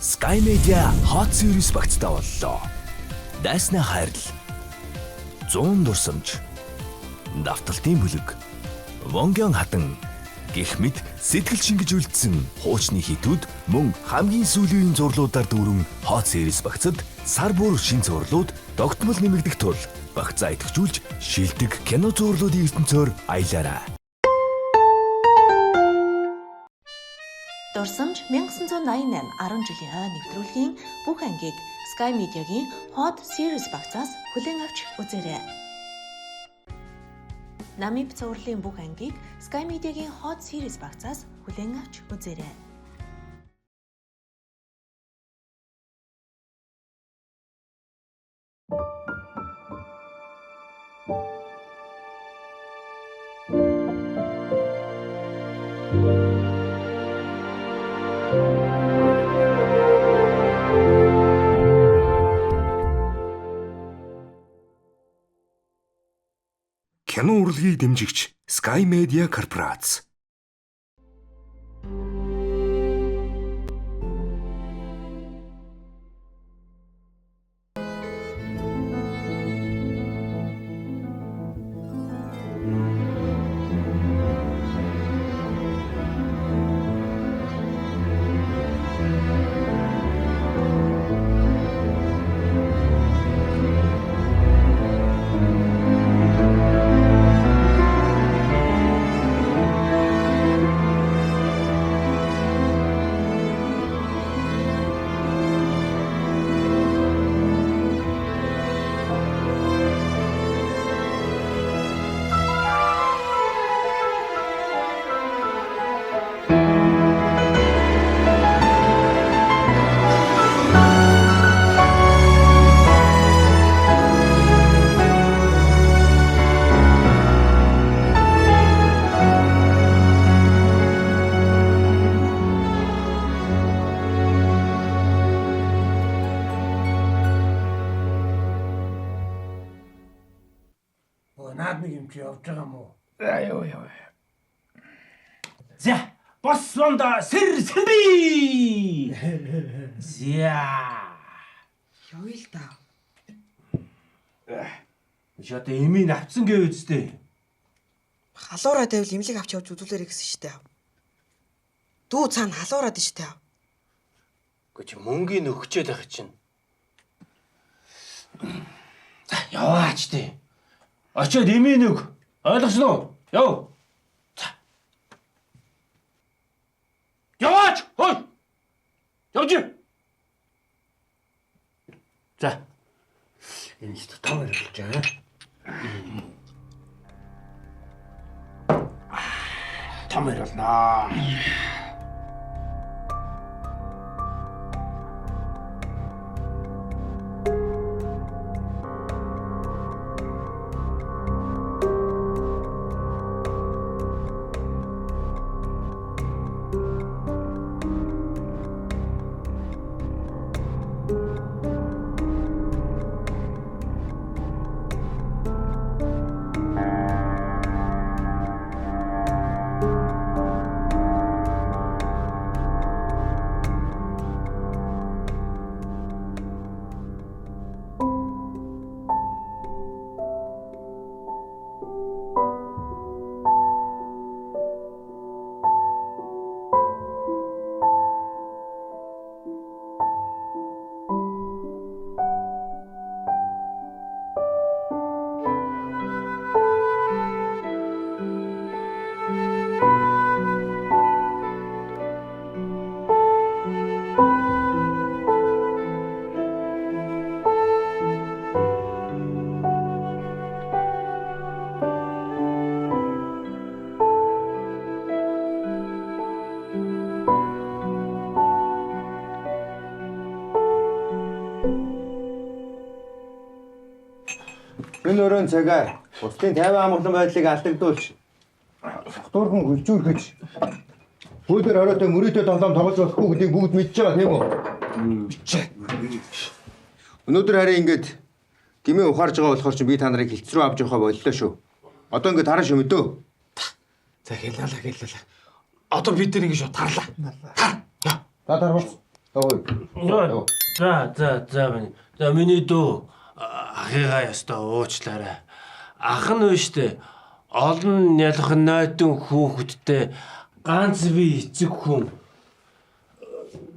Sky Media Hot Series багцтай боллоо. Дайсны хайрл. 100 дурсамж. Давталтын бүлэг. Вонгён хатан гэх мэт сэтгэл шингэж үлдсэн хуучны хитүүд мөн хамгийн сүүлийн зурлуудаар дүүрэн Hot Series багцад сар бүр шин зурлууд тогтмол нэмэгдэх тул багцаа идэвхжүүлж шилдэг кино зурлуудын ертөнцөөр аялаарай. Дурсамж 1988 10 жилийн хойно нэвтрүүлгийн бүх ангийг Sky Media-гийн Hot Series багцаас хүлээн авч үзээрэй. Намиб цувралын бүх ангийг Sky Media-гийн Hot Series багцаас хүлээн авч үзээрэй. Кино урлагийг дэмжигч Sky Media Corporation. Наад нэг юм чи явж байгаа юм уу? Аяа. За, бослонда сэрби. За. Юу л да. Шатэ эмийн авцсан гээ үсттэй. Халуураа тавил имлэг авч явж үзүүлээрэй гэсэн штэ. Дүү цаана халуураад штэ. Гэхдээ чи мөнгөний өгчээд байх чинь. За, яваач тий. Очоод эмийн үг. Ойлгосон уу? Яв. За. Яваач. Хой. Явж. За. Энэ ч том ирүүлж байгаа. Том ирлнаа. Энэ өрөөнд цагаар бусдын 50 амгалан байдлыг алдагдуулж сохтуурхан хөлжүүлгэж хөөдөр оройтой мөрөөдөө тоглоом тоглож болохгүй гэдгийг бүгд мэдж байгаа тийм үү? Өнөөдөр харин ингэж гимээ ухаарж байгаа болохоор чи би та нарыг хилцрүү авч явахаа боллоо шүү. Одоо ингэ таран шөмөдөө. За хэлээ. Одоо бид нэг шууд тарлаа. Тар. Та тарвал. Ой. За миний. За миний дүү ахыгаа ястаа уучлаарай. Ах нь вэ штэ. Олон нялхан нойтон хүүхэдтэй ганц би эцэг хүн.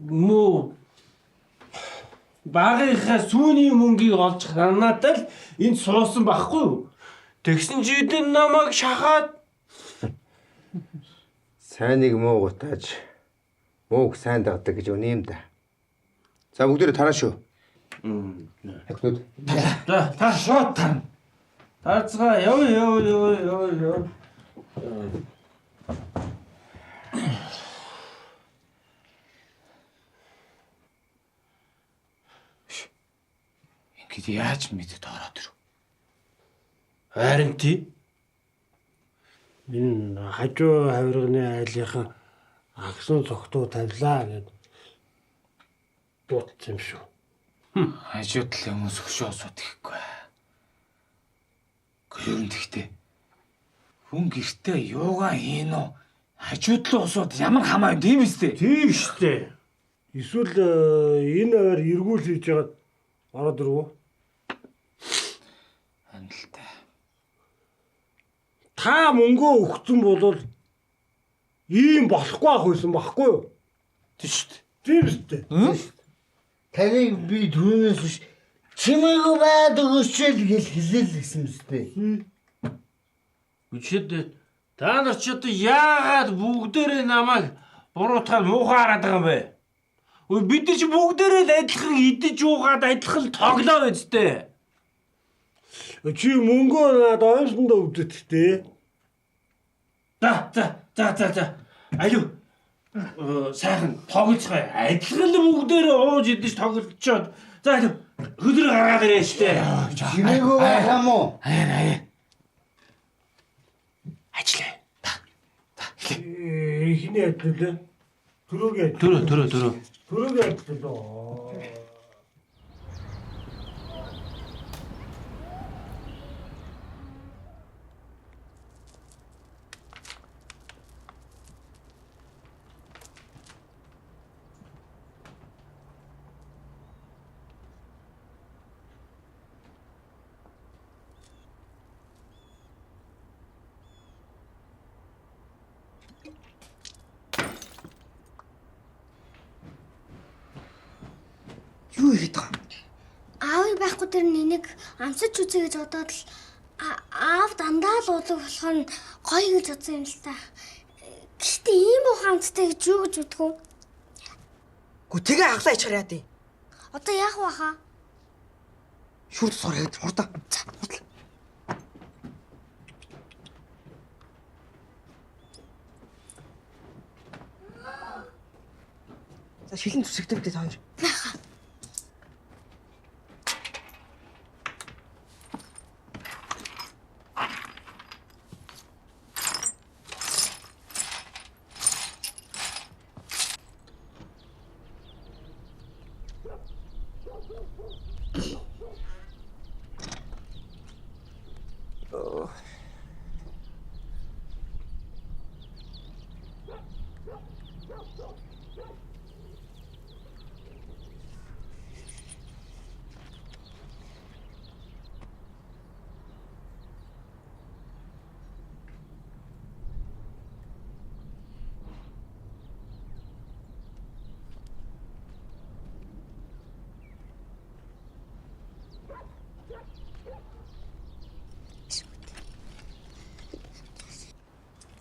Муу багийнхаа сүүний мөнгийг олж ханаатай л энд суусан байхгүй юу? Тэгсэн чи эдэн намайг шахаад Сайныг муу гутааж мууг сайн дагдаг гэж үний юм да. За бүгдээрээ тараа шүү. Хатгууд. за та шууд тань. Таарцгаа яв. Ингээд яаж мэдээд ороод ирв? Харин тий. Энэ хажуу хавирганы айлынхан агсан цогтуу тавилаа гэд дуудсан юм шүү. Хажууд л хүмүүс өшөө сууд ихгүй. Гэрэн тэгтээ. Хүн гэртээ юугаа хийн үү? Хажууд л усууд ямар хамаа юм тийм үстэй. Тийм штэ. Эсвэл энэ аваар эргүүл хийж яагаад ороод ирвэ? Амлалтай. Та мөнгөө өгсөн бол ийм болохгүй ах байсан байхгүй юу? Тийм штэ. Тийм штэ. Таныг би түүнээс биш чимээгүй байд өгөөчл гэж хэлээл гэсэн мэт. Үчид та нар ч одоо яагаад бүгдээрээ намайг буруутгаад муухай хараад байгаа юм бэ? Ой бид нар ч бүгдээрээ л адилхан идэж уугаад адилхан тоглоо байжтэй. Чи мөнгөө надад ойрсондоо өгдөг. За. Аюу. Сайхан тоглоцгоо. Адилхан л бүгдээрээ ууж идэж тоглолцоод. За аюу. Хөдөр гаргаад ирээ штэ. Чимээгүй байгаа мó. Аяа. Ажиллаа. Ихний адил. Төрөөгийн. Төрөө. Төрөөгийн адил. Юу хийгээд байгаа юм? Аавыг байхгүй тэр нэнийг амсаж үзье гэж бодоод л аав дандаа л уудаг болохоор гоё гэж бодсон юм л та. Гэхдээ ийм ухаантай гэж юу гэж бодох вэ? Гү тэгээ хаглаа ичхэр яа дээ. Одоо яах вэ хаа? Шүрд сураад хурдаа. За шилэн зүсэгтэй бид хоёр.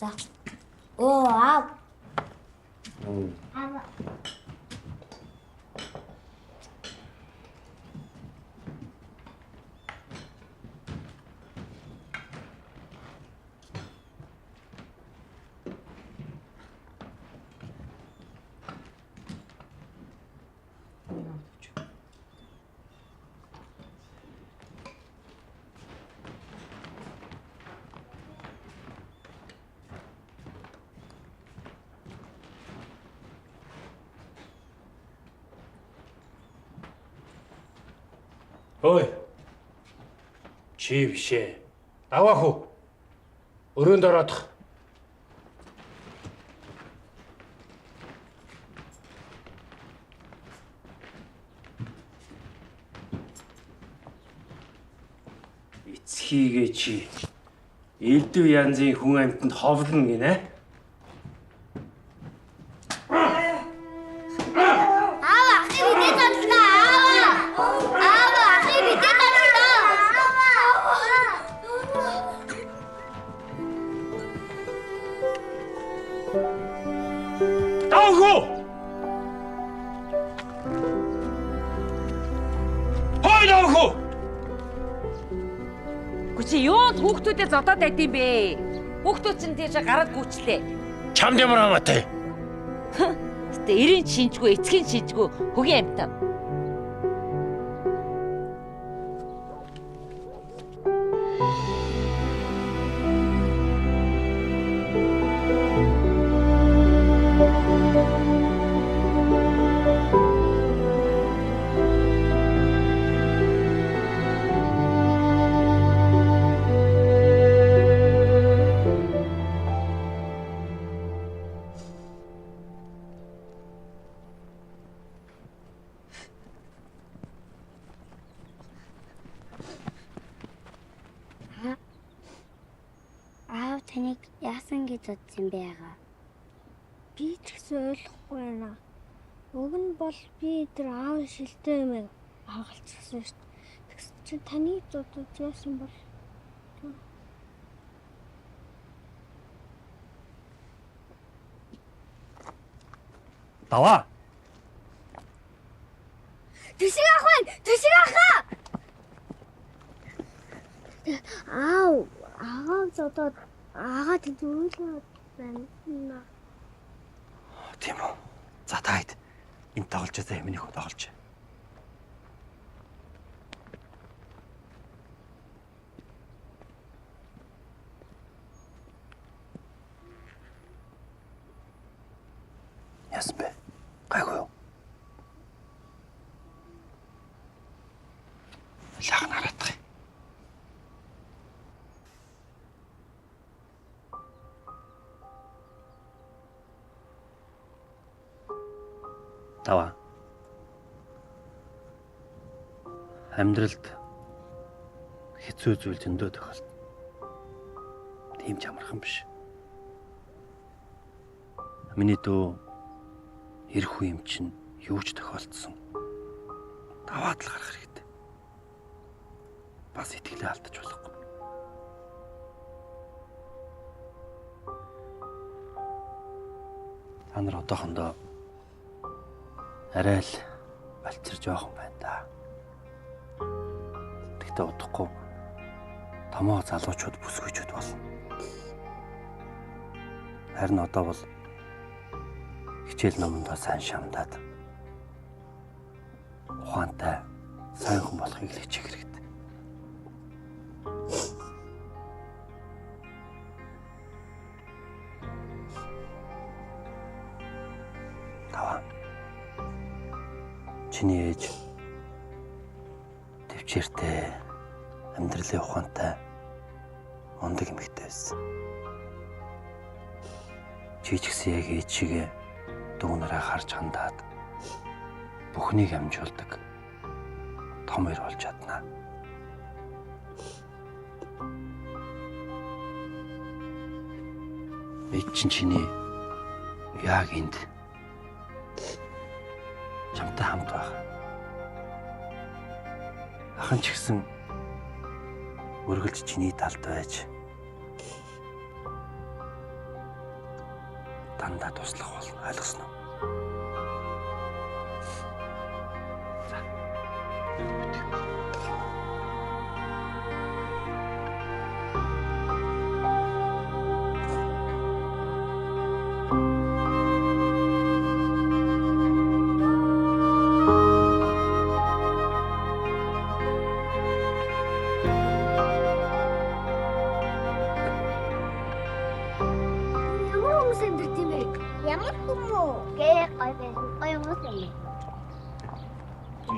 За. Оо аав. Аав. Ой. Чи бишээ. Аваах уу? Өрөөнд ороодох. хийгээ чи. Элдв янзын хүн амьтанд ховлно гинэ. Чи юунд хүүхдүүдэд зодоод байд юм бэ? Хүүхдүүд чинь тийш гараад гүйчлээ. Чамд ямар хамаатай? Гэтэ эрийн шинжгүй, эцгийн шинжгүй хөгийн амьтан. Аав таныг яасан гэж бодсон байгаа? Би ч гэсэн ойлгохгүй байна. Уг нь бол би тэр аав шилтэй юм хагалцсан шүү дээ. Тэгсэн чинь таны зодод яасан бол? Даваа. Тэшиг ах байна. Тэшиг ахаа. Аав зодод агаа тэдүүлээ байна. Тийм үү. За таад энэ тоглож байгаа юмны хөө тоглож. Яс бэ? Гайгүй юу? Лагна хараадах. Таваа. Амьдралд хэцүү зүйл зөндөө тохиолдно. Тийм ч амархан биш. Миний дөө эрх үе юм чинь юу ч тохиолдсон. Даваад л гарах хэрэгтэй. Бас итгэлээ алдаж болохгүй. Та нар одоохондоо арай л балцар жоохон байна да. Тэгтээ удахгүй томоо залуучууд бүсгүйчүүд болно. Харин одоо бол хичээл номондоо сайн шамдаад ухаантай сайн хүн болохыг л хичээх хэрэгтэй. Таваа. Чиний ээж төвчээртэй амьдралын ухаантай ондог эмэгтэй байсан. Чи ч гэсэн яг ээж шигээ дүүнараа харж хандаад бүхнийг амжуулдаг том эр болж чадна. Ээж чиний яг энд чамтай хамт байх. Ахын ч гэсэн өргөлж чиний талд байж дандаа туслах болно, ойлгосноо?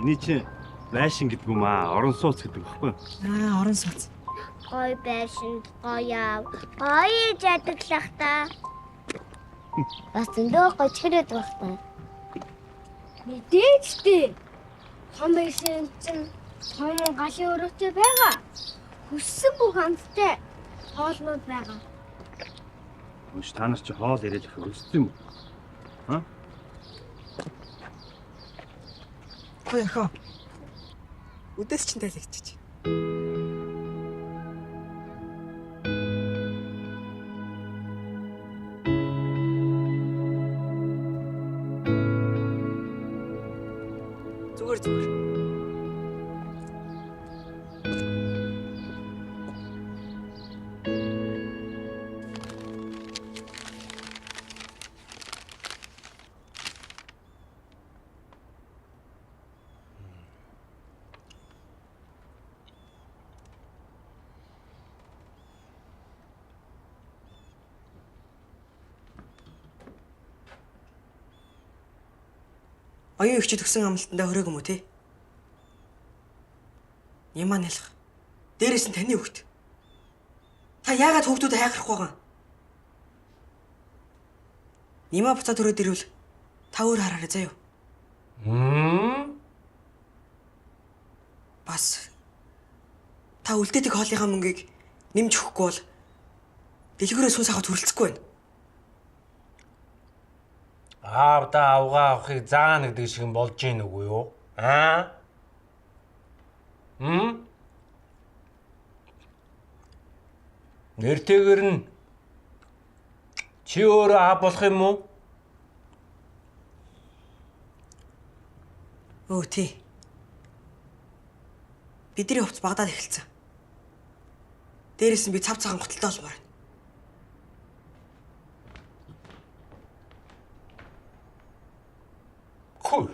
Эний чи байшин гэдэг юм аа, орон сууц гэдэг баггүй. Орон сууц. Гой байшинд гоёав. Гоё жадаглах та. Бас зөндөө гочгөрөөд байх та. Мэдээч дээ. Том байшин чинь том галын өрөөтэй байгаа. Хүссэн бүх хамттай хоолнууд байгаа. Ууш та нар чи хоол яриад их өссөн юм. Аа? Хөөе хөө. Үдээс чинь тайлэгчиж. Зүгээр. Оюун өвчид өгсөн амлалтандаа хөрөөг юм уу те? Ямаа нэлэх. Дээрээс нь таны хөвгт. Та яагаад хөвгтүүд хайхрах байгаа? Нима буцаад өрөөд ирвэл та өөр хараарай заяа. Бас та үлдээдэг хоолынхаа мөнгийг нэмж өгөхгүй бол дэлгүүрээ сүнс авахд хүрэлцэхгүй байна. Аавда авгаа авахыг заана гэдэг шиг болж гин үгүй юу? Аа? Нэртэйгэр нь чи өөрөө аав болох юм уу? Өө тий. Бидний хувцас Багдад эхэлсэн. Дээрээс нь би цав цагаан готалтай болмоор байна. Cool.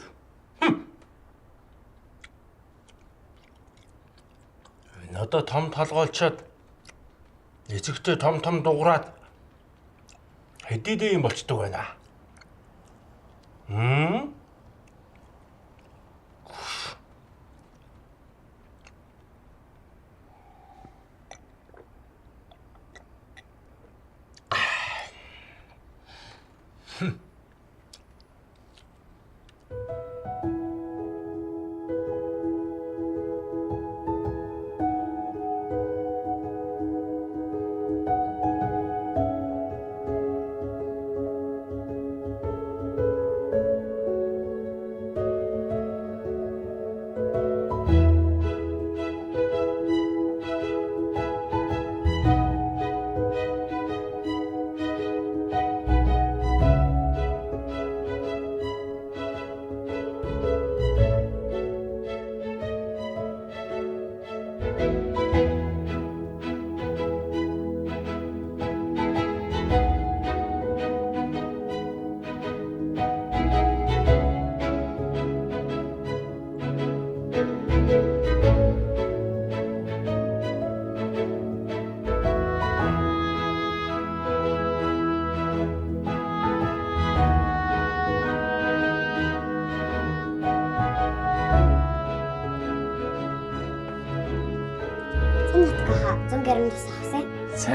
Одоо том толгойлчоод эцэгтэй том дуграад хэдийдээ юм болчдөг байна.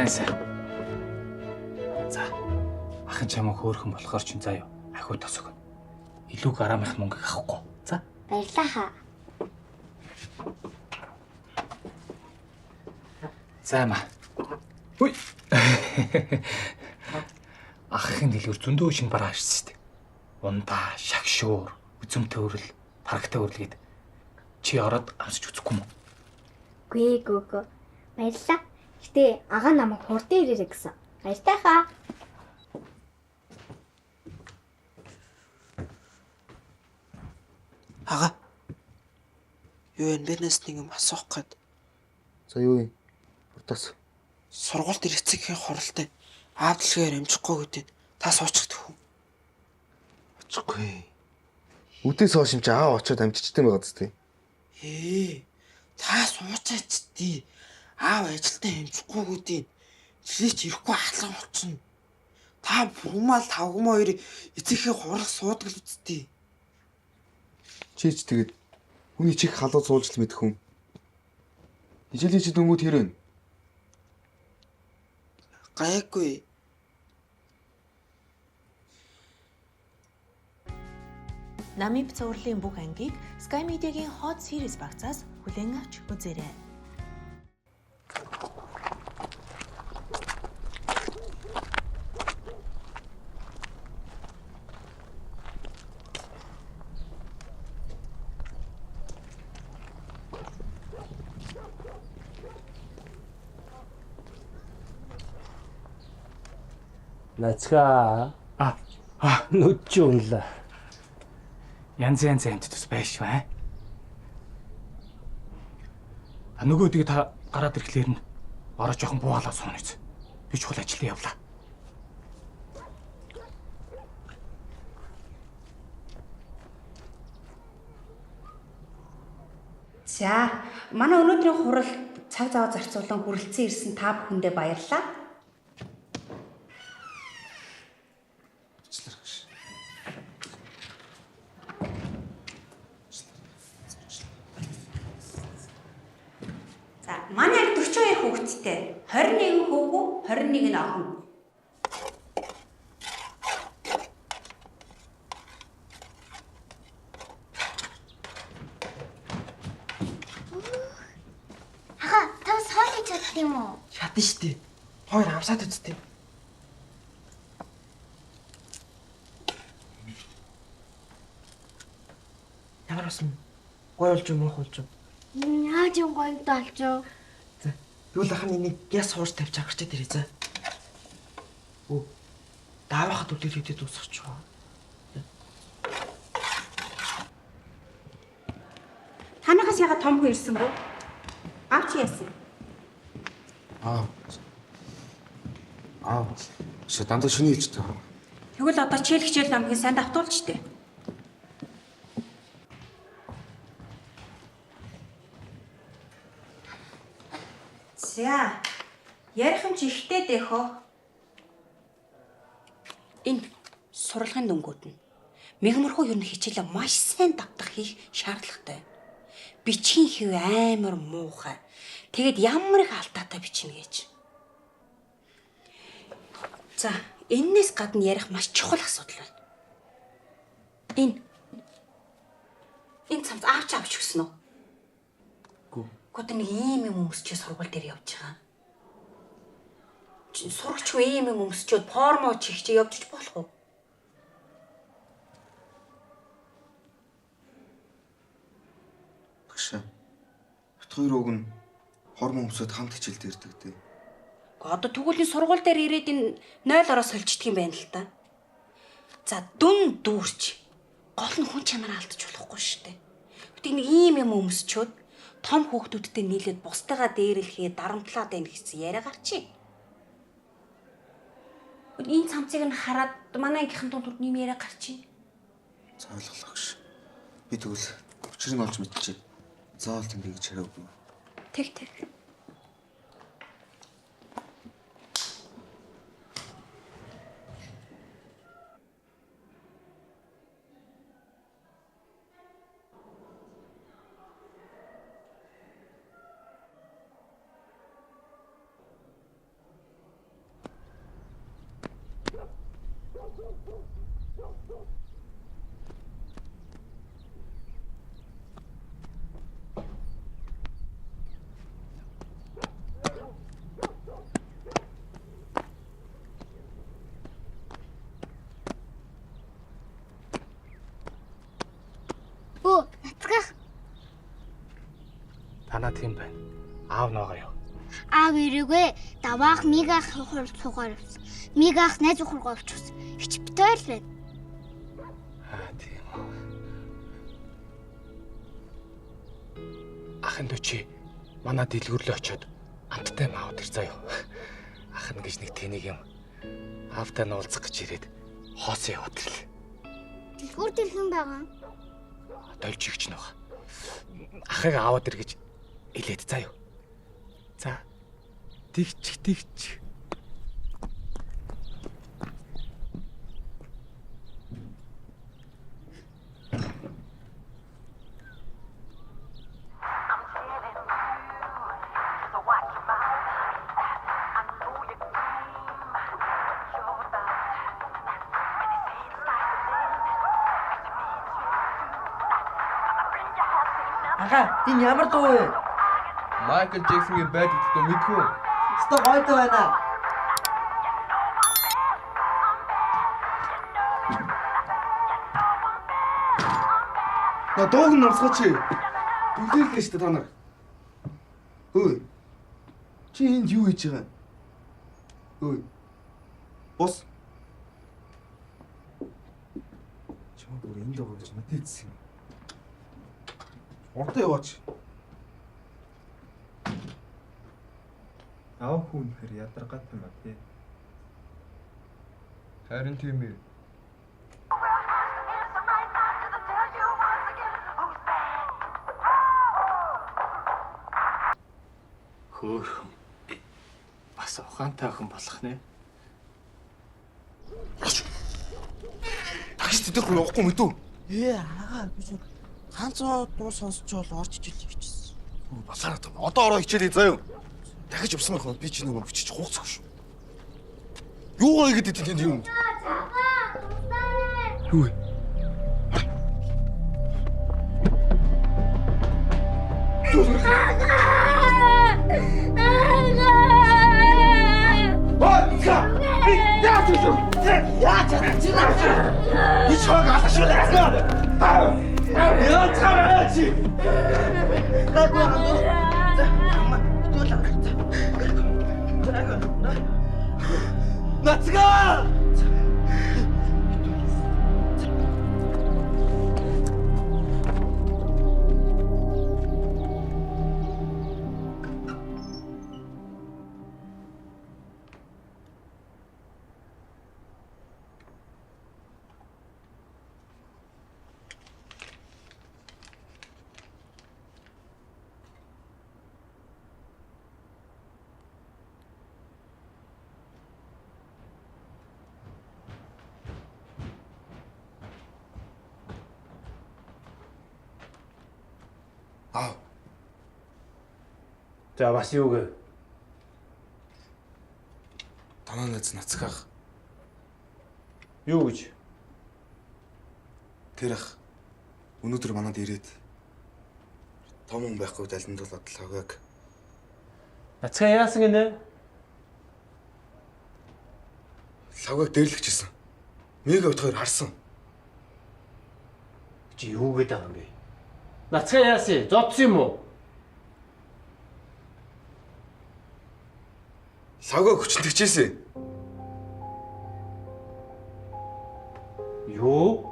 Сайн. За. Ахын чамаа хөөрхөн болохоор ч заяа. Ахиу тосог. Илүү гарамх мөнгө авахгүй. За. Баярлалаа хаа. За маа. Үй. Ахын дэлгүр зөндөө шин бараа ашигсан шүү дээ. Ундаа, шагшуур, үзэмтэй өрөл, тарагтай өрөл гээд чи ороод амсч үзэхгүй юм уу? Гүй гүг. Баярлалаа. Гэтэ ага намайг хурдан ирээрэй гэсэн. Баяртай хаа. Ага. Юу энэ бэнэс нэг юм асуух гээд. За юу юм? Хурдаас. Сургуульд эцэгхийн хуралтай аав дэлгээр амжихгүй гэдэг. Та суучдаг хүн. Очихгүй. Үдээс хойш юм чи аав очоод амжичтэй байгаа зү. Та суучаач тий. Аав ажилдаа хэмжихгүй гэдэг. Чирээч ирэхгүй ахлан очно. Та бүрмал тавгам хоёр эцэгхийн хурал суудаг л үсттэй. Чийч тэгээд хүний чих халуу суулж л мэдэх хүн. Ижил дөнгүүд хэрэн. Гайгүй. Намиб цувралын бүх ангийг Sky Media-гийн Hot Series багцаас хүлээн авч үзээрэй. Нацгаа. Нүд юунла. Янз амт тус байшгүй аа. Нөгөөдгийг та гараад ирэхлээр нь ороо жоохон буугалаа суун үз. Би чухал ажил явлаа. За, манай өнөөдрийн хурал цаг зав зарцуулан хүрэлцэн ирсэн та бүхэндээ баярлалаа. За, манай аг 42 хүүхэдтэй. 21 хөвгүү, 21 нь охин. Шатна штэ. Хоёр амсаад үзтээ. Ямар басан? Гоё болж юм уу, болж юм? Яаж юм гоё болж юу? За. Тэгвэл ахын нэг яс хуурч тавьж агарчаад ирээ за. Оо. Даавахад үлдээд хэвдээ дуусах ч гоо. Танаас яга том хүн ирсэн бүү? Авч яасан? Ши дандаа шиний хийж таа. Тэгвэл одоо хичээл намгийн сайн давтуулж штэ. За. Ярих юм чи ихтэй дэхөө. Энэ сурлагын дөнгүүд нь мегмөрхөө юу н хичээлээ маш сайн давтах хийх шаардлагатай. Бичгийн хэв амар муухай. Тэгэд ямар их алдаатай бичнэ гэж. За, энээс гадна ярих маш чухал асуудал байна. Энэ цамц авч өгсөн үү? Гүт нэг ийм юм өмсчээ сургууль дээр явж байгаа. Чи сурагч ийм юм өмсчөөд формо чихчээ явж ч болох уу? Багш. Бит хоёр уг нь хормон өмсөд хамт хичээлд ирдэг дээ. Одоо тэгвэл энэ сургууль дээр ирээд энэ 0 ороос солилцдөг юм байна л та. За дүн дүүрч гол нь хүн чанараа алдчих болохгүй шүү дээ. Гэтэ нэг ийм юм өмсчөөд том хүүхдүүдтэй нийлээд бусдаагаа дээрлэхээ дарамтлаад байна гэсэн яриа гарчи. Энэ цамцыг нь хараад манай ангийнхан дунд нэм яриа гарчи. За ойлголоо гэж. Би тэгвэл учрыг олж мэдчихэе. Заавал тэмдэг гэж хариугүй. Тэг. Танаа тийм байна. Аав ногоо юу? Аав ирээгүй. Даваах мигаах хурал цугаар явсан. Мигаах найз өхөр говчсон. Хич битээр л байна. Тийм үү. Ахын дүүчи манай дэлгүүрлөө очиод амттай маавд ир заяа. Ахын гэж нэг тэнийг юм. Аавтай нь уулзах гэж ирээд хоос яваад ирлээ. Дэлгүүр дэлгэн байгаа. Долж игч нэг. Ахыг аваад ир гэж илээд заяа. За. Тэгч. Ага, энэ ямар дуу вэ? Майкл Джексонгийн байдаг дуу мэдгүй. Өстө гоё дуу байна. На дууг нарсгаач. Бүлээл дэжтэй та нар. Ой. Чи энд юу хийж байгаа? Ой. Бос. Тэндээ гэж мэдээдсэн. Урдаа яваач. Аав хүн хэр ядаргатай маа тий. Харин тийм ээ. Хөөхөн. Бас ухаантай охин болох нэ. Тагш тэдэр хүн явахгүй мэдүү. Агаа би ч ганцаа дуу сонсчоод орч ичиж гэжсэн. Басараа том. Одоо ороо хичээлээ заяа. Дахиж явсан байх нь би ч нэг бичиж хугацах шүү. Юу гоо игээд тэнд юм. Юу вэ? Нацгаа! Аа. За бас юу гэ? Танаа найз нацгаах. Юу гэж? Тэр ах өнөөдөр манад ирээд том хүн байхгүй далиндуулаад лавгаг. Нацгаа яасан гинэ? Лавгаг дээрлэгчсэн. Мега утгаар харсан. Чи юу гэдэг юм бэ? Нацгаа яасан? Зодсон юм уу? Лавгаг хүчнэгчээсэн. Юу?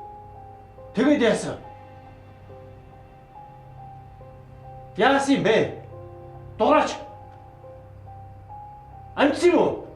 Тэгээд яасан? Яасан юм бэ? Дуурайч. Амтсан юм уу?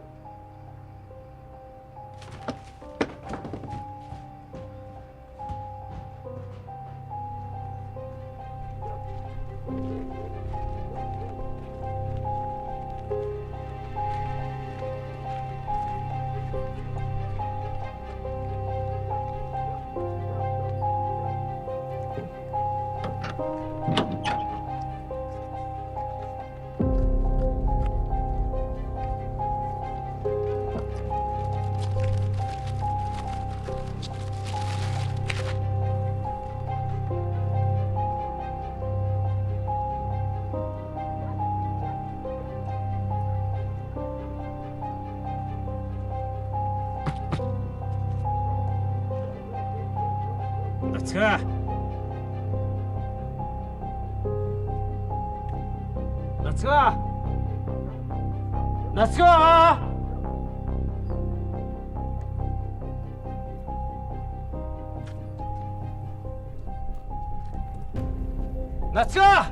Нацгаа. Нацгаа. Нацгаа. Нацгаа.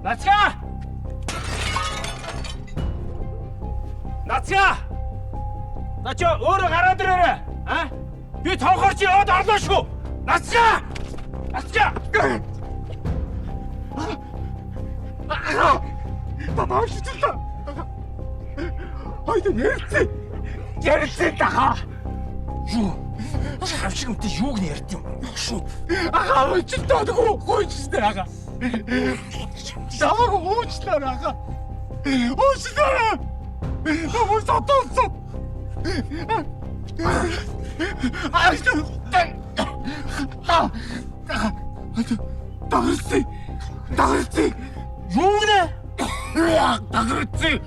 Нацгаа. Нацгаа. Начо өөрөө гараад ирээрэй. Аа? Би тоохорч яваад орлоо шүү. Нацгаа. Нацгаа. Бабаа шитлээ. Хайд ярилцээ. Ярилцээ тахаа. Юу? Шавшигмтэй юуг нь ярьд юм шүү. Ахаа өчтөө гойчтэй ахаа. Заваг уучлаа ахаа. Уучлаа. Ууч татсан. Дагарцээ. Юу нэ? Дагарцээ.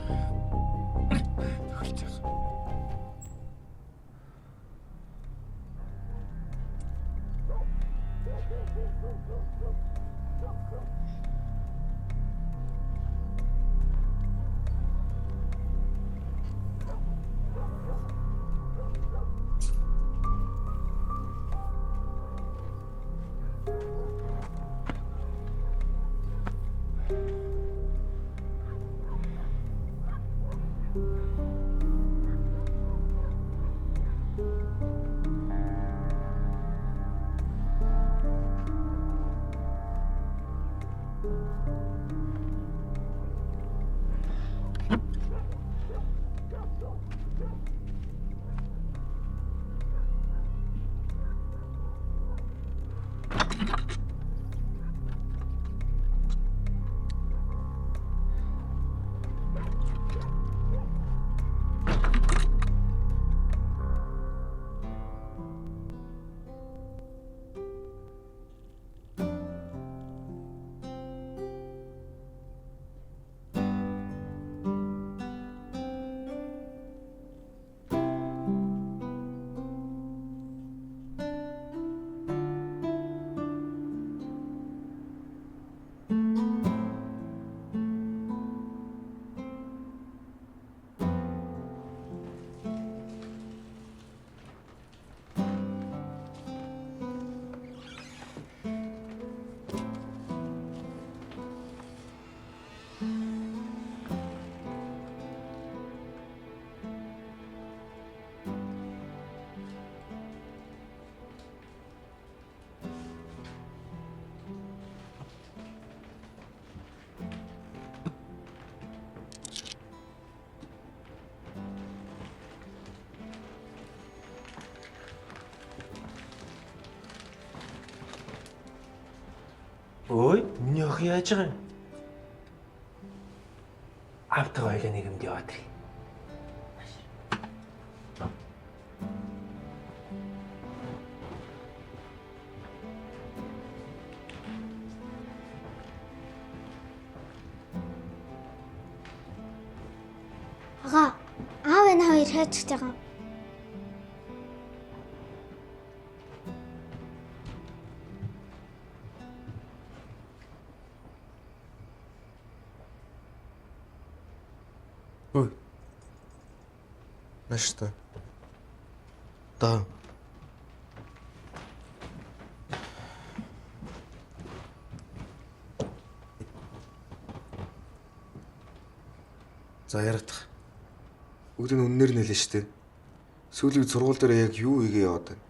Ой, миний охин яаж байгаа юм? Автаа хоёлаа нэгэнд яваад ирье. Ага, аав энэ хоёр хайж байгаа. Ой. Маш та. Да. За яриадах. Бүгд нь үннээр нэлээ штэ. Сүүлийн сургууль дээр яг юу хийгээ яваад байна?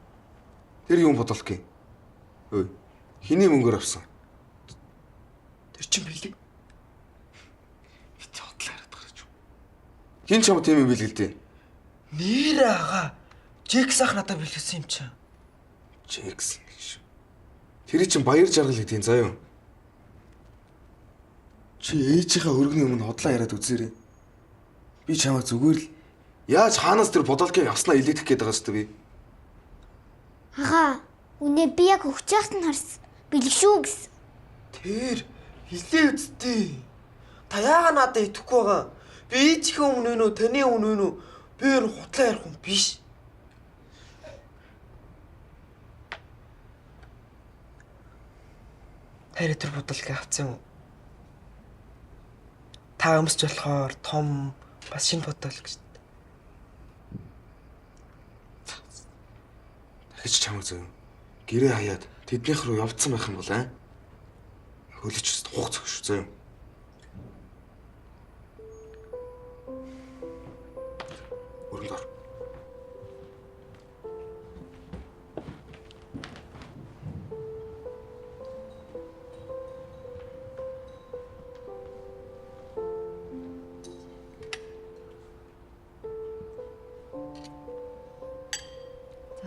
Тэр юм бодолк юм. Ой. Хиний мөнгөөр авсан? Тэр чинь бэлэг. Итэ хотлоо яриад гарч. Хин ч юм тийм юм бэлгэлдэ. Нэр ага. Жекс ах надад бэлгэсэн юм чинь. Жекс гэж. Тэр чинь баяр жаргал гэдгийг заяа. Чи ээжийнхээ өргөний өмнө хотлоо яриад үзээрэй. Би чамайг зүгээр л яаж хаанаас тэр бодолкыг авснаа илээдэх гээд байгаа шүү дээ би. Ага, үнэ би яг өгч яхад нь харсан. Бэлэг шүү гэсэн. Тэр хилээ үсттэй. Та яагаад надад итгэхгүй байгаа? Би ээжийнхээ өмнө өнөө, таны өмнө өнөө би өөр хутлаа ярих юм биш. Харин тэр бодолкыг авсан юм. Та өмсч болохоор том бас шинэ бодолк шүү дээ. Дахиж чамайг зөв. Гэрээ хаяад тэднийх рүү явцсан байх юм бол аа. Хөлөч хугц өгш зөө. Өрөнд ор.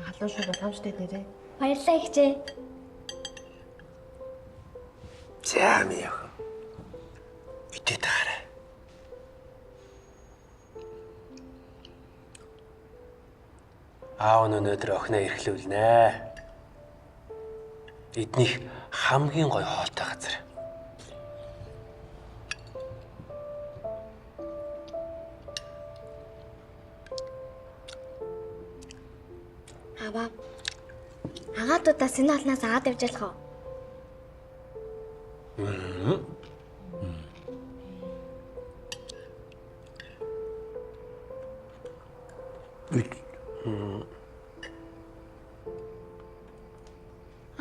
Халуун шүү боломжтой нэрээ. Баярлалаа ихжээ. За минь яах. Итэ таарай. Аав нь өнөөдөр охиноо эрхлүүлнэ. Эднийх хамгийн гоё хоолтой газар. Аваа. Агаадуудаа сэнэ олноос аваад явж ялах уу?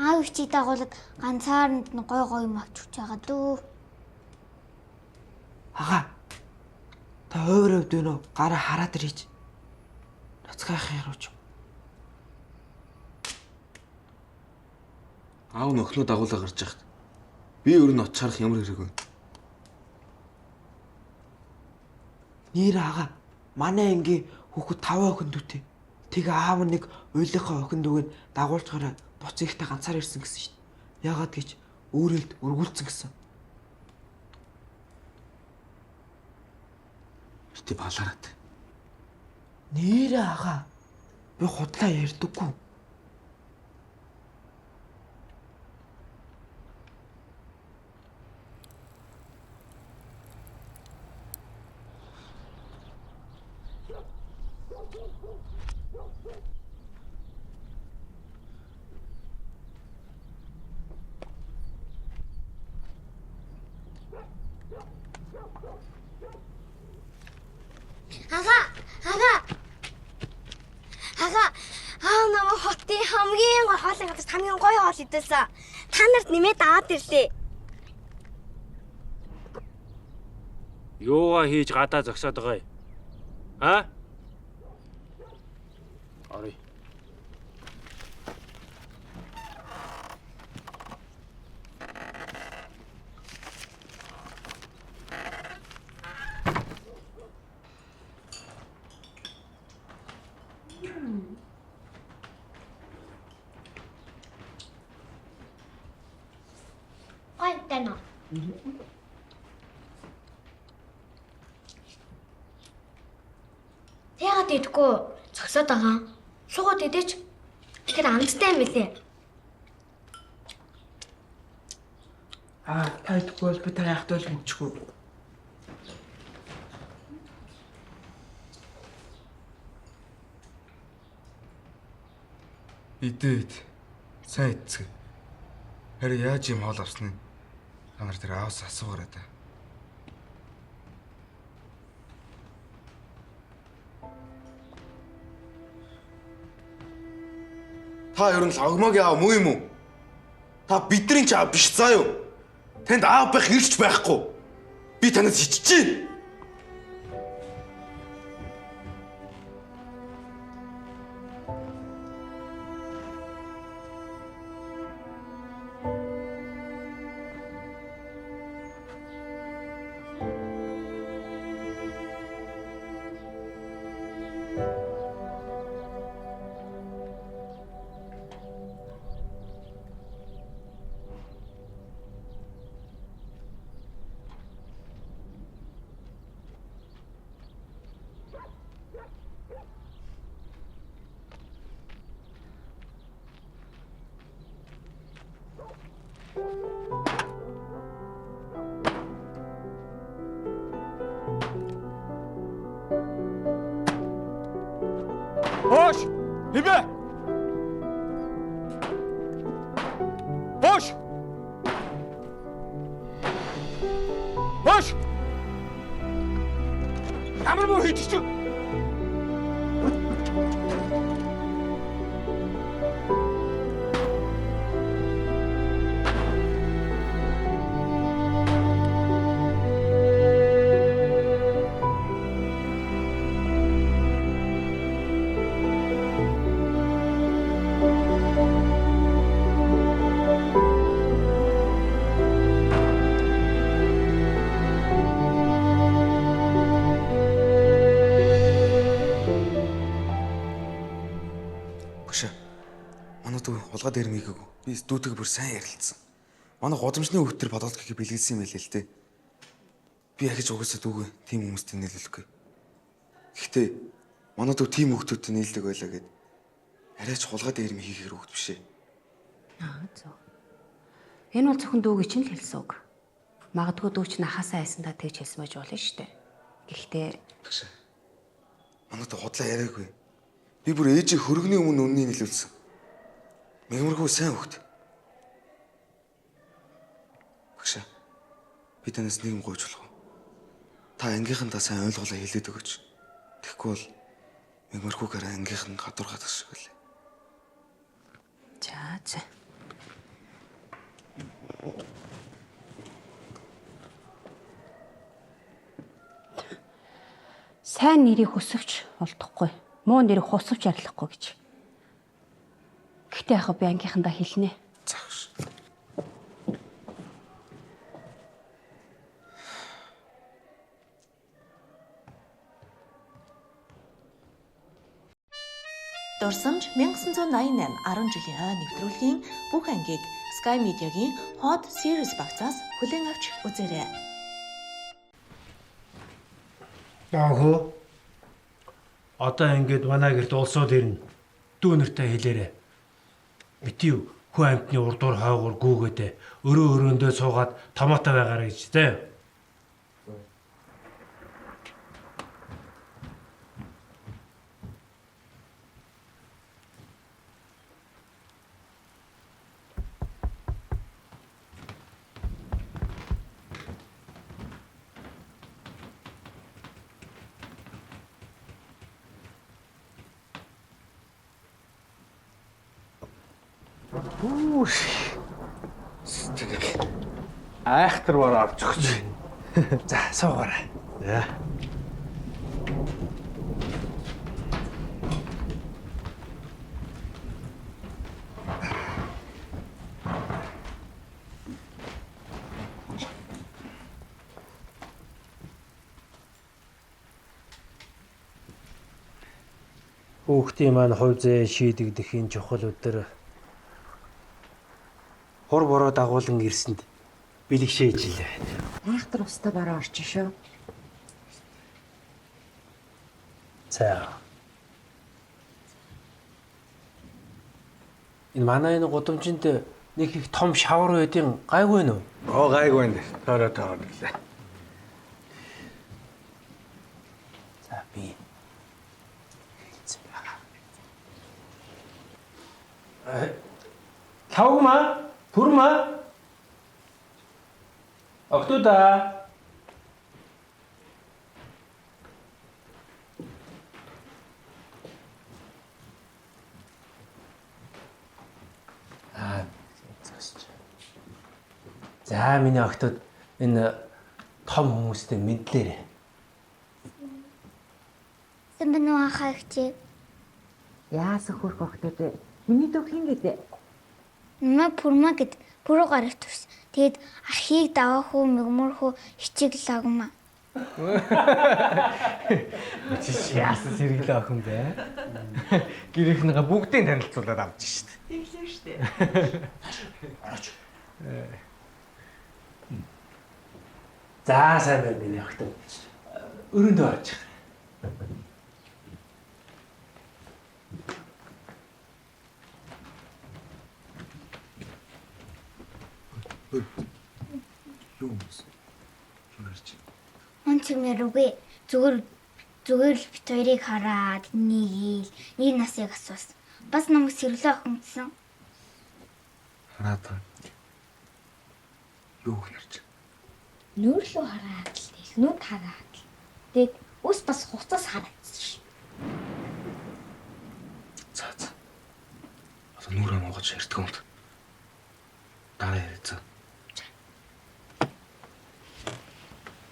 Аав чи дагуулад ганцаарнд нь гой гой юм авч өгч байгаа дөө. Ага. Та хойроо өвдөнө гараа хараад ирээч. Ноцгойхын ярууч. Аав нөхнөө дагуулаа гарч яхад. Би өөр нь очихарах ямар хэрэг вэ? Нэр ага. Манай ангийн хүүхэд 5 охин дүүтэй. Тэгээ аав нэг уйлынхаа охин дүүг дагуулж гараа буц ихтэй ганцаар ирсэн гэсэн шин. Яагаад гэж өөрөлд өргүүлсэн гэсэн. Бити балаарат. Нэр ага. Би худлаа ярьдаггүй. Аа намайг хотын хамгийн гоё хоолыг авч хамгийн гоё хоол идэлсэн. Та нарт нэмээд аваад ирлээ. Юугаа хийж гадаа зогсоод байгаа юм? Аа? Орой. Ой, тэнэ. Яагаад идэхгүй зогсоод байгаа? Шугууд идэж. Тэгэхээр амттай юм билээ. Та идэхгүй бол би та яахтай л мөчгүй. Идээд сайн идцгээ. Харин яаж юм хоол авсныг та нар тэр аавс асуугаарай да. Та ер нь лавгмагийн аав муу юм уу? Та бидний ч аав биш заа юу? Танд аав байх ирч байхгүй. Би танаас хичж чинь. Boş! Hibe! Boş! Boş! Ямар мөр хийж чи? Хулгай дээр мийгээгүй. Би дүүтэйг бүр сайн ярилцсан. Манай гудамжны хөвтөр бодолтгийг бэлгэлсэн юм байлээ л дээ. Би ахиж угаасаа дүүгээ тийм хүмүүстэй нийлүүлэхгүй. Гэхдээ манай дүү тийм хөвтөдтэй нийлдэг байлаа гэд арайч хулгай дээр мий хийхээр хөвт бишээ. Аа зөв. Энэ бол зөвхөн дүүгийн чинь л хэлсэн үг. Магадгүй дүү чинь ахаасаа хайсандаа тэгж хэлсэн байж болно шүү дээ. Гэхдээ манай дүү худлаа яриаггүй. Би бүр ээжийг хөргөний өмнө үннийг нийлүүлсэн. Мэгмэрхүү сайн хөхт. Багшаа. Би танаас нэг юм гуйж болох уу? Та ангийнхандаа сайн ойлголоо хэлээд өгөөч. Тэгэхгүй бол мэгмэрхүүгээр ангийнхан гадуургаад шиг үлээ. За. Сайн нэрийг хөсөвч олдохгүй. Муу нэрийг хусавч арилахгүй гэж. Гэхдээ яг би ангийнхандаа хэлнэ. Зааш. Дурсамж 1988 10 жилийн хойно нэвтрүүлгийн бүх ангийг Sky Media-гийн Hot Series багцаас хүлээн авч үзээрэй. Яахоо. Одоо ингээд манай гэрт улсууд ирнэ. Дүү нартай хэлээрэй. Битүү хүү амтны урдуур хойгоор гүүгээдээ өрөөндөө суугаад томоотой байгаарай гэж тэ. Айхтар бор авч өгч. За, суугаарай. За. Хүүхдийн маань хувь зээ шийдэгдэх энэ чухал өдөр хур бороо дагуулan ирсэнд бэлгшээж илээ. Айхтар устаа бараа орчин шүү. За. Энэ манай энэ гудамжинд нэг их том шавар байдیں۔ Гайгүй нөө. Гайгүй нэ. Тоороо гэлээ. За би. Тавма, турма. Октода. За миний октод энэ том хүмүүстэй мэдлээрээ. Сэмбэнүү ахагч. Яасан хөрх октод миний дөө хин гэдэг. Нма пурма гэд пуруу гарах төс. Тэгэд архийг даваах уу мэгмөрхөө хичээглээгүй. Чи яасан сэргэлээ охин бэ? Гэрийнхнийгээ бүгдийг танилцуулаад авч шít. Тэглээ штэ. Араач. За сайн байна миний октод. Өрөөндөө орж. Юу ярьж. Онцгой рүүгээ зүгээр л бит хоёрыг хараад нэг насыг асуусан. Бас намайг сэргэлээ охин гэсэн. Хараад. Юу ярьж. Нүүрлөө хараад л эхнүүд хараад л. Тэгээд ус бас хуцас харагдсан ш. За. Одоо нүрээ монгож ярьдаг юм. Дараа яриа.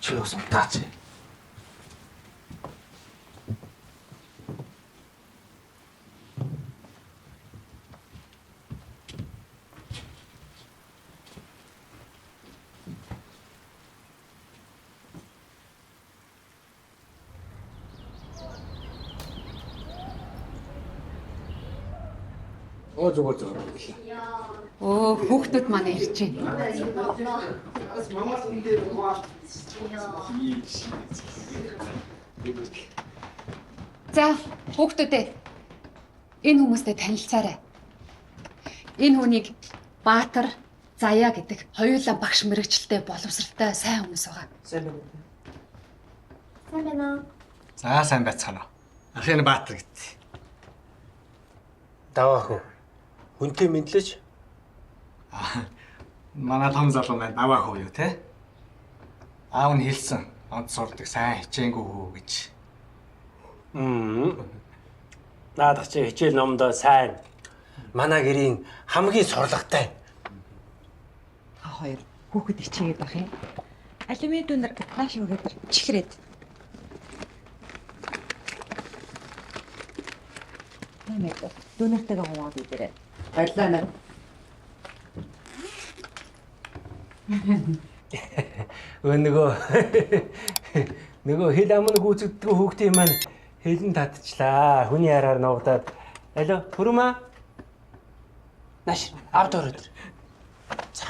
Чи ус таач. Зүгээр. Оо, хүүхдүүд маань ирж байна. За, хүүхдүүдээ энэ хүмүүстэй танилцаарай. Энэ хүнийг Баатар, Заяа гэдэг хоёулаа багш мэрэгчлээ боловсралтай сайн хүмүүс байгаа. Сайн байна. Сайн байна. За, сайн байцгаана. Ахын Баатар гэдэг. Даваа хөө. Хүнтэй мэдлэж. Манай том залуу маань даваа хөө юу те? Аав нь хэлсэн. Онц сурдаг сайн хичээнгүй хөө гэж. Наадах чи хичээл номдоо сайн. Манай гэрийн хамгийн сурлагатай. Та хоёр хүүхэд хичээгээд байх юм. Алимын дүүнэр нааш өгөөд чихрээд. Нэмээд дүүнэртэйгээ хуваад идэрээ. Баярлалаа. Нөгөө хэл амны гүйцэгддэг хүүхдийн маань хэлэн татчлаа. Хүний хараар нуугдаад Алло, Хүрмэ. Наш авд ороод. За.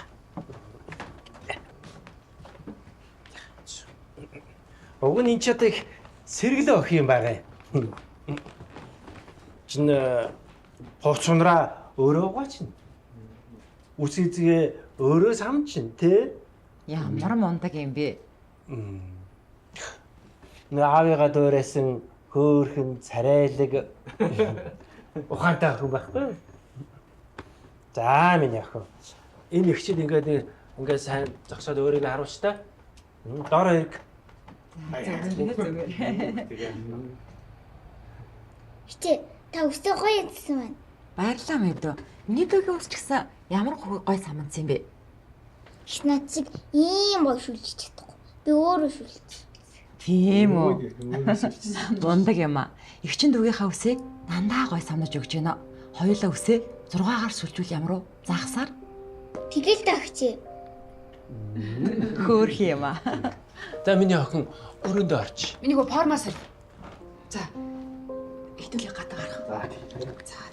Уг нь энэ ч одоо их сэргэлээ өх юм байгаа юм. Чин ховцунраа өөрөө угаач. Үсэзгээ өөрөө самчин тий? Ямар мундаг юм бэ? Наавыгаа дөөрөөсөн хөөхөн царайлаг ухаантай хүн байхгүй. За минь яах вэ? Энэ их чинь ингээд сайн зогсоод өөрийг харуулж та. Дор хэрэг. Хичээ та өстө гоё хэлсэн байна. Баярлалаа мэдөө. Миний дүүгийн ус ч гэсэн ямар гой саманц юм бэ? Их над шиг ийм гоё шүлжиж чадахгүй. Би өөрөө шүлж. Тийм үү? Мундаг юм аа. Эгчин дүүгийнхаа үсийг дандаа гой самнаж өгч гэнэ. Хоёулаа үсээ 6-аар сүлжүүл ямар уу? Загсаар. Тэгэл тагчээ. Хөөх юм аа. За миний охин өрөөндөө орч. Миний гоо формаас л. За. Ихтүүлээ гадаа гарах. За.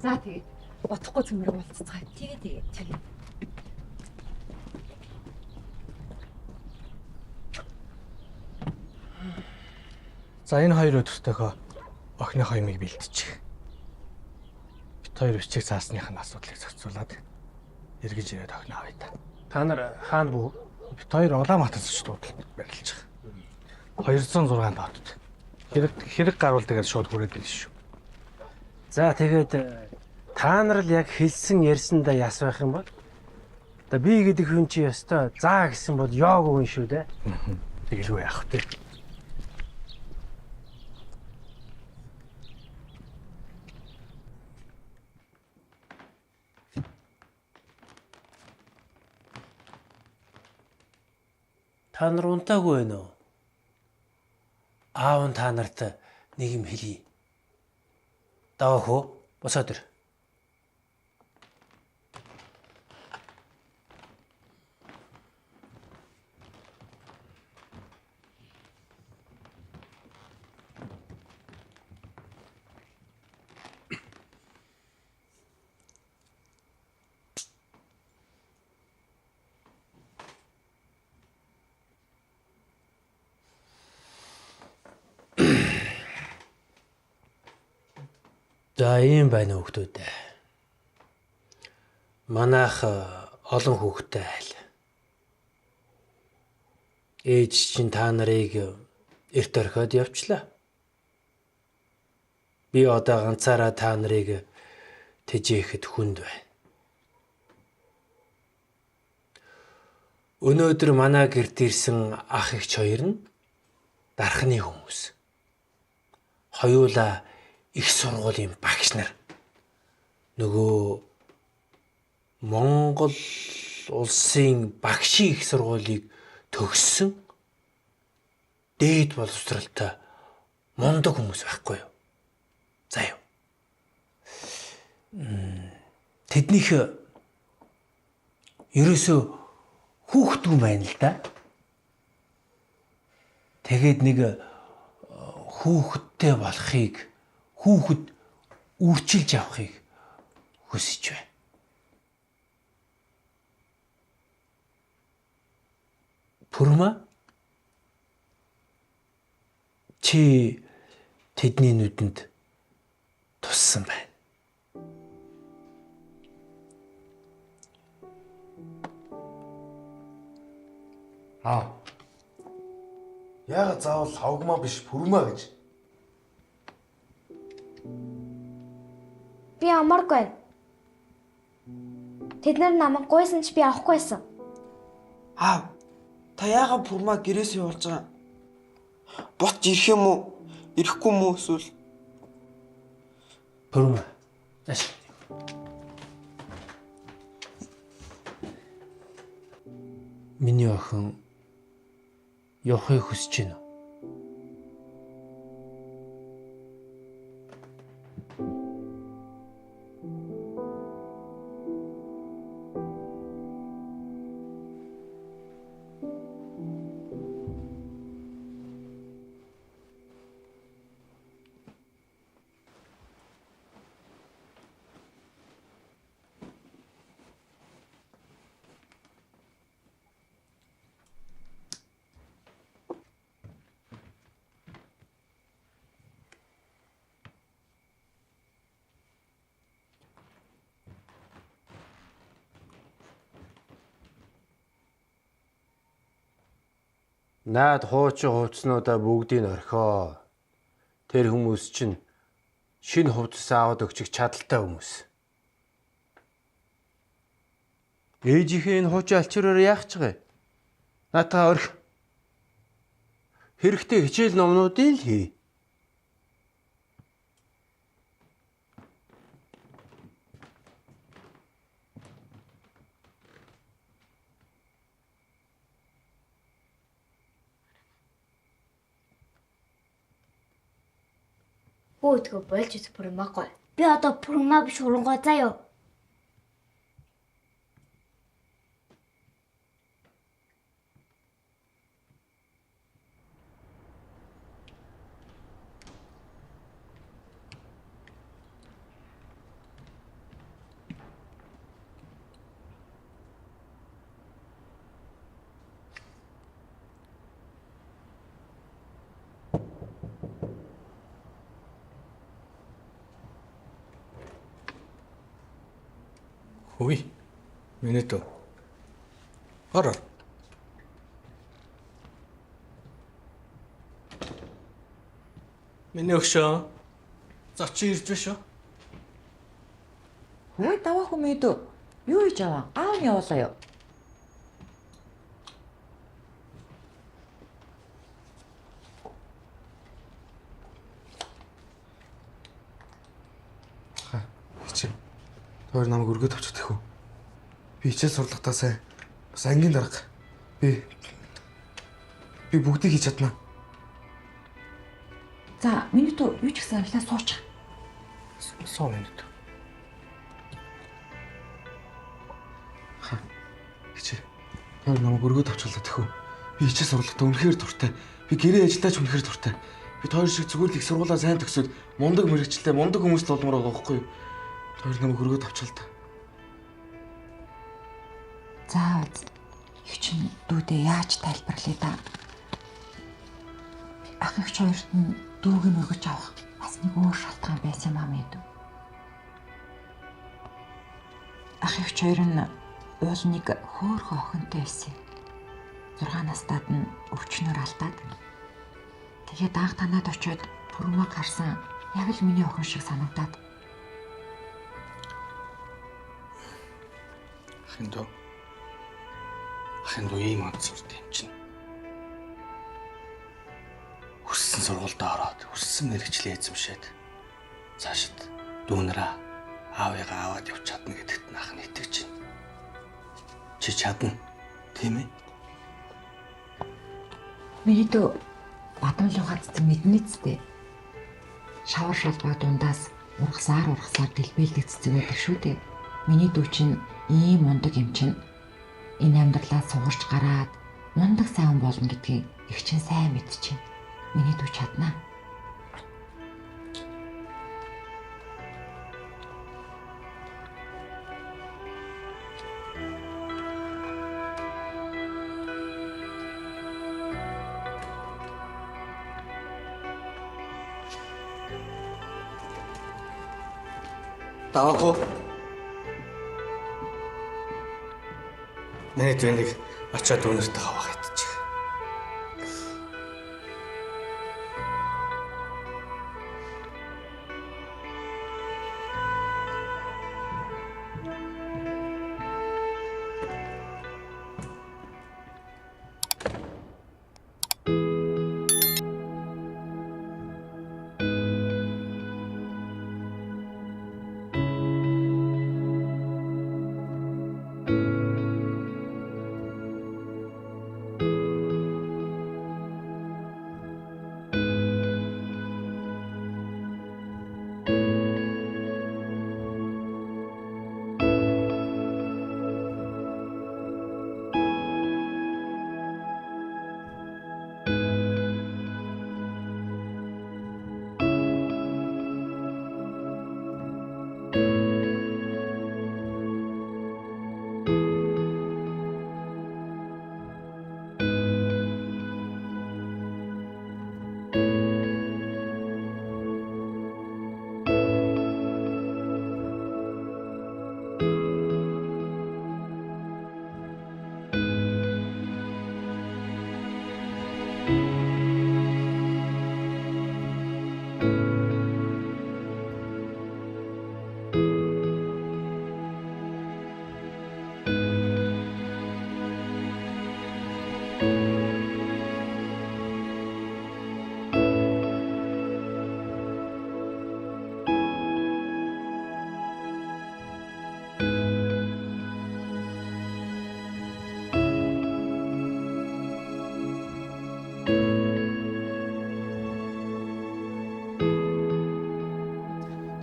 За тэгээ. Утахгүй цөмрөг болцгоо. Тэгээ. За энэ хоёр өдөртөөхөө охиныхоо юмыг бэлтчих. Бид хоёр бичиг цаасных нь асуудлыг зохицуулаад эргэж ирээд охиноо авъя та. Та нар хаана бүү? Бид хоёр Улаанбаатар зочдод барилж байгаа. 206 баатад. Хэрэг гарвал тэгээд шууд хүрээд ирнэ шүү. За тэгээд та нар л яг хэлсэн ярьсандаа яс байх юм бол одоо би гэдэг хүн чи ёстой заа гэсэн бол ёог өгөн шүү дээ. Тэгэлгүй яах вэ? Та нар унтаагүй байна уу? Аав нь та нарт нэг юм хэлье. Даах уу? Босоод ир. За ийм байна хүүхдүүд. Манайх олон хүүхдтэй айл. Ээж чинь та нарыг эрт орхиод явчлаа. Би одоо ганцаараа та нарыг тэжээхэд хүнд байна. Өнөөдөр манай гэрт ирсэн ах эгч хоёр нь дархны хүмүүс. Хоёулаа их сургуулийн багш нар. Нөгөө Монгол улсын багшийн их сургуулийг төгссөн дээд боловсралтай мундаг хүмүүс байхгүй юу? За юу. Тэднийх ерөөсөө хүүхдгүй байна л да. Тэгээд нэг хүүхэдтэй болохыг хүүхэд үрчилж авахыг хүсэж байна. Пүрмэ чи тэдний нүдэнд туссан байна. Яагаад заавал хавгмаа биш Пүрмэ гэж? Би амаргүй. Тэд нар намайг гуйсан ч би авахгүй байсан. Аав. Та яагаад Пурмаа гэрээсээ явуулж байгаа? Бот ирэх юм уу? Ирэхгүй юм уу эсвэл Пурма. Аш. Миний охин явахыг хүсэж байна. Наад хуучин хувцснуудаа бүгдийг орхио. Тэр хүмүүс чинь шинэ хувцас аваад өгчих чадaltaй хүмүүс. Ээжийнхээ энэ хуучин алчираар яах ч вэ? Наатаа орхи. Хэрэгтэй хичээл номнуудыг л хий. Өөдгөө болж үз Пурмаагүй. Би одоо Пурмаа биш урангуй заяа. Хөөе. Минут. Ороо. Миний өгшөө. Зочин ирж байна шүү. Хөөе даваа хүмүүд. Юу хийж аваа? Аав нь явуулаа юу? Тойр намайг өргөд авчихдаг хөө. Би хичээл сурлагатаа сайн. Бас ангийн дарга. Би бүгдийг хийж чаднаа. За, минут юу ч гэсэн арилаа суучих. Суу минут. Хичээ. Тойр намайг өргөд авчлаа тэхүү. Би хичээл сурлагатаа үнэхээр дуртай. Би гэрээ ажилдаа ч үнэхээр дуртай. Би тойр шиг зүгээр л их сургуулаа сайн төгсөөд мундаг мэрэгчлээ, мундаг хүмүүст болмоор байгаа байхгүй юу? Тойр намайг өргөд авчаал та. За, их чинь дүүдээ яаж тайлбарлая да? Ах их хоёрт нь дүүг нь өргөж авах бас нэг өөр шалтгаан байсан юм аа мэд. Ах их хоёр нь уул нэг хөөхөн охинтой байсан. 6 настайд нь өвчнөр алдаад. Тэгээд анх танаад очиод Пурмаа гарсан яг л миний охин шиг санагдаад. Ахиндоо ийм онцорт юм чинь. Хүссэн сургуультай ороод, хүссэн мэрэгчлээ эзэмшээд цаашид дүүнэрээ аавыгаа аваад явж чадна гэдэгт нь ах нь итгэж байна. Чи чадна, тийм ээ? Миний дөө бадамлын хацсан мэднэ зү. Шавар шалбаа дундаас ургасаар дэлбэлдэг цэцэг байдаг шүү дээ. Миний дүү чинь ийм мундаг юм чинь энэ амьдралаа сугарч гараад мундаг сайн болно гэдгийг их чинь сайн мэдчихэв. Миний дүү чаднаа. Таахгүй. Миний түүнийг очиад өнөртөө хаваа идчих.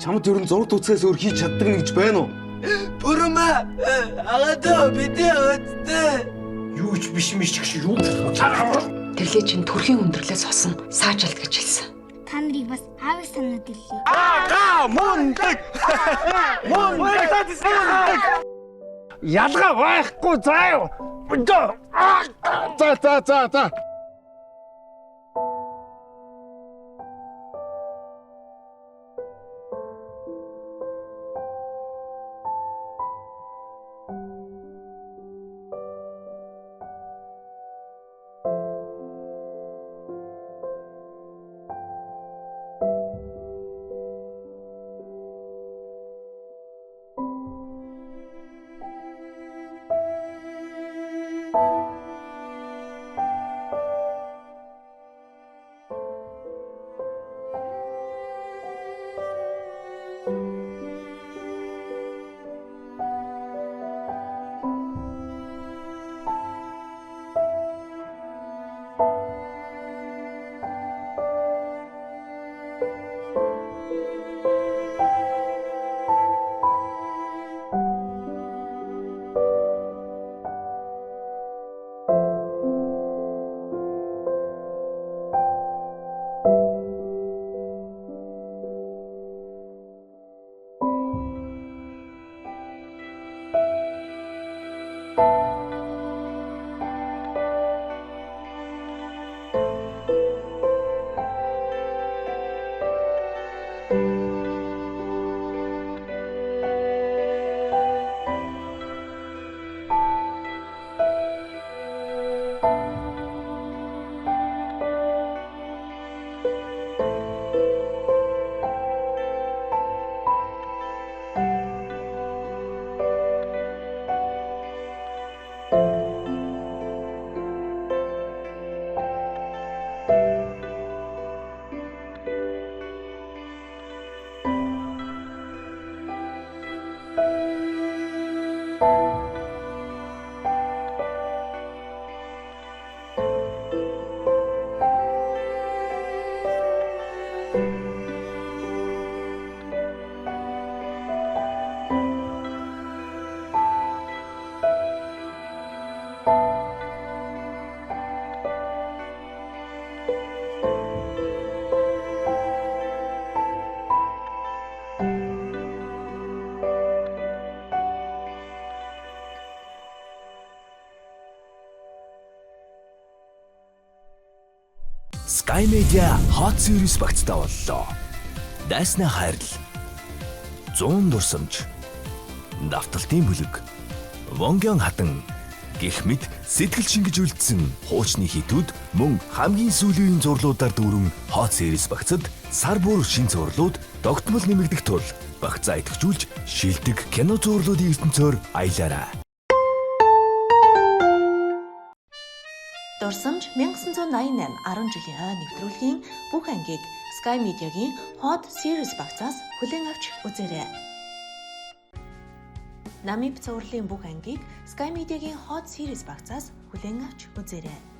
Чамд ер нь зураг үзэхээс өөр хийж чаддаг нэг гэж байна уу? Бүрмэ агадаа бидний өдтэй. Юу ч биш гэж юу ч Тэрлээ чинь төрхийн өндөрлөөс хосон саажилт гэж хэлсэн. Та нарыг бас аавыг санаад ирлээ. Мундаг! Ялгаа байхгүй заа юу? За. Sky Media Hot Series багцтай боллоо. Дайсны хайрл. 100 дурсамж. Давталтын бүлэг. Вонгийн хатан гэх мэт сэтгэл шингэж үлдсэн хуучны хитүүд мөн хамгийн сүүлийн зурлуудаар дүүрэн Hot Series багцад сар бүр шин зурлууд тогтмол нэмэгдэх тул багцаа идэвхжүүлж шилдэг кино зурлуудын ертөнцөөр аялаарай. Дурсамж 1988 10 жилийн хойно нэвтрүүлгийн бүх ангийг Sky Media-гийн Hot Series багцаас хүлээн авч үзээрэй. Намиб цувралын бүх ангийг Sky Media-гийн Hot Series багцаас хүлээн авч үзээрэй.